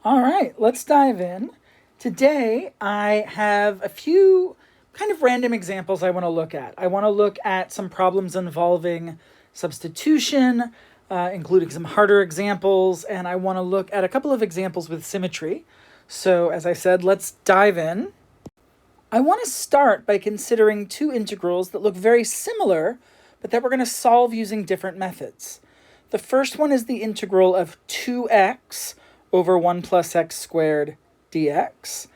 All right, let's dive in. Today, I have a few kind of random examples I want to look at. I want to look at some problems involving substitution, including some harder examples, and I want to look at a couple of examples with symmetry. So, as I said, let's dive in. I want to start by considering two integrals that look very similar, but that we're going to solve using different methods. The first one is the integral of 2x over 1 plus x squared dx.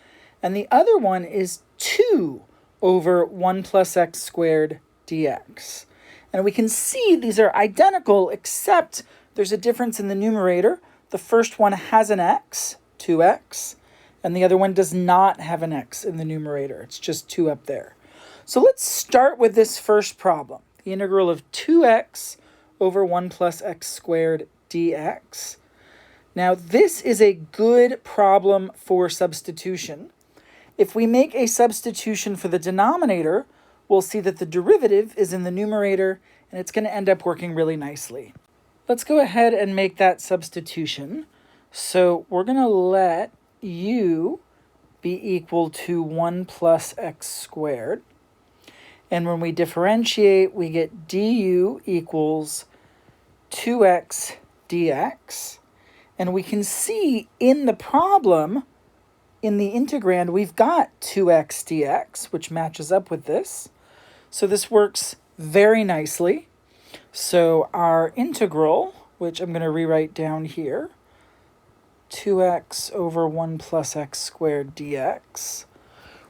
And the other one is 2 over 1 plus x squared dx. And we can see these are identical, except there's a difference in the numerator. The first one has an x, 2x, and the other one does not have an x in the numerator. It's just 2 up there. So let's start with this first problem, the integral of 2x over 1 plus x squared dx. Now, this is a good problem for substitution. If we make a substitution for the denominator, we'll see that the derivative is in the numerator, and it's going to end up working really nicely. Let's go ahead and make that substitution. So we're going to let u be equal to 1 plus x squared. And when we differentiate, we get du equals 2x dx. And we can see in the problem, in the integrand, we've got 2x dx, which matches up with this. So this works very nicely. So our integral, which I'm going to rewrite down here, 2x over 1 plus x squared dx.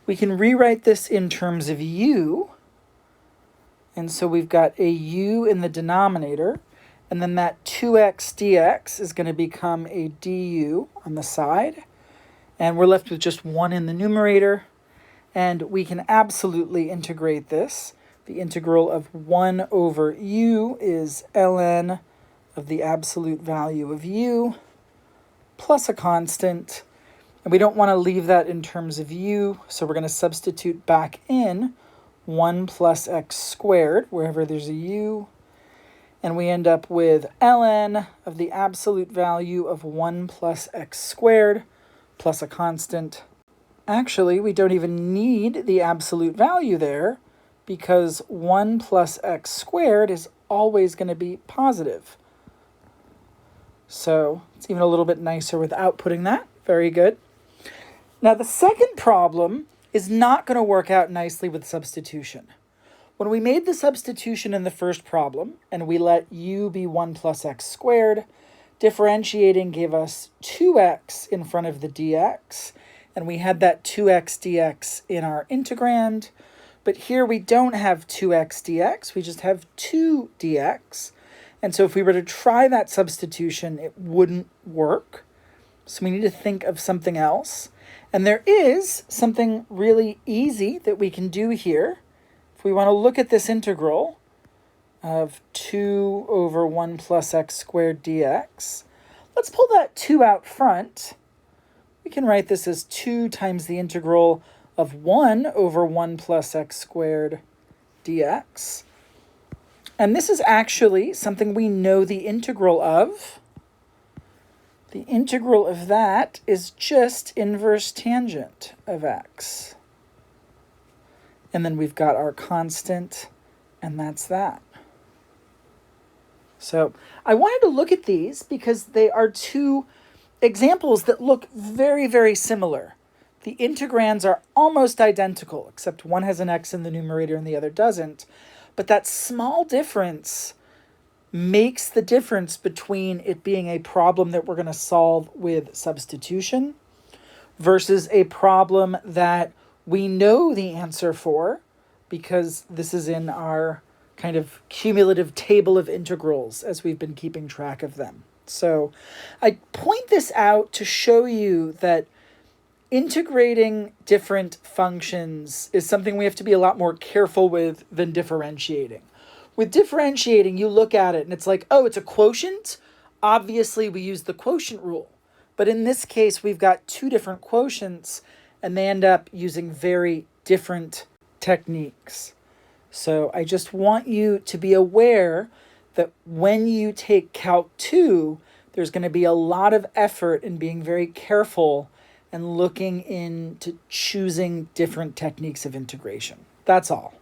We can rewrite this in terms of u. And so we've got a u in the denominator. And then that 2x dx is going to become a du on the side. And we're left with just 1 in the numerator. And we can absolutely integrate this. The integral of 1 over u is ln of the absolute value of u plus a constant. And we don't want to leave that in terms of u, so we're going to substitute back in 1 plus x squared wherever there's a u. And we end up with ln of the absolute value of 1 plus x squared plus a constant. Actually, we don't even need the absolute value there because 1 plus x squared is always going to be positive. So it's even a little bit nicer without putting that. Very good. Now the second problem is not going to work out nicely with substitution. When we made the substitution in the first problem, and we let u be 1 plus x squared, differentiating gave us 2x in front of the dx, and we had that 2x dx in our integrand. But here we don't have 2x dx, we just have 2 dx. And so if we were to try that substitution, it wouldn't work. So we need to think of something else. And there is something really easy that we can do here. We want to look at this integral of 2 over 1 plus x squared dx. Let's pull that 2 out front. We can write this as 2 times the integral of 1 over 1 plus x squared dx. And this is actually something we know the integral of. The integral of that is just inverse tangent of x. And then we've got our constant, and that's that. So I wanted to look at these because they are two examples that look very, very similar. The integrands are almost identical, except one has an x in the numerator and the other doesn't. But that small difference makes the difference between it being a problem that we're going to solve with substitution versus a problem that we know the answer for because this is in our kind of cumulative table of integrals as we've been keeping track of them. So I point this out to show you that integrating different functions is something we have to be a lot more careful with than differentiating. With differentiating, you look at it and it's like, oh, it's a quotient? Obviously, we use the quotient rule. But in this case, we've got two different quotients and they end up using very different techniques. So I just want you to be aware that when you take Calc 2, there's going to be a lot of effort in being very careful and looking into choosing different techniques of integration. That's all.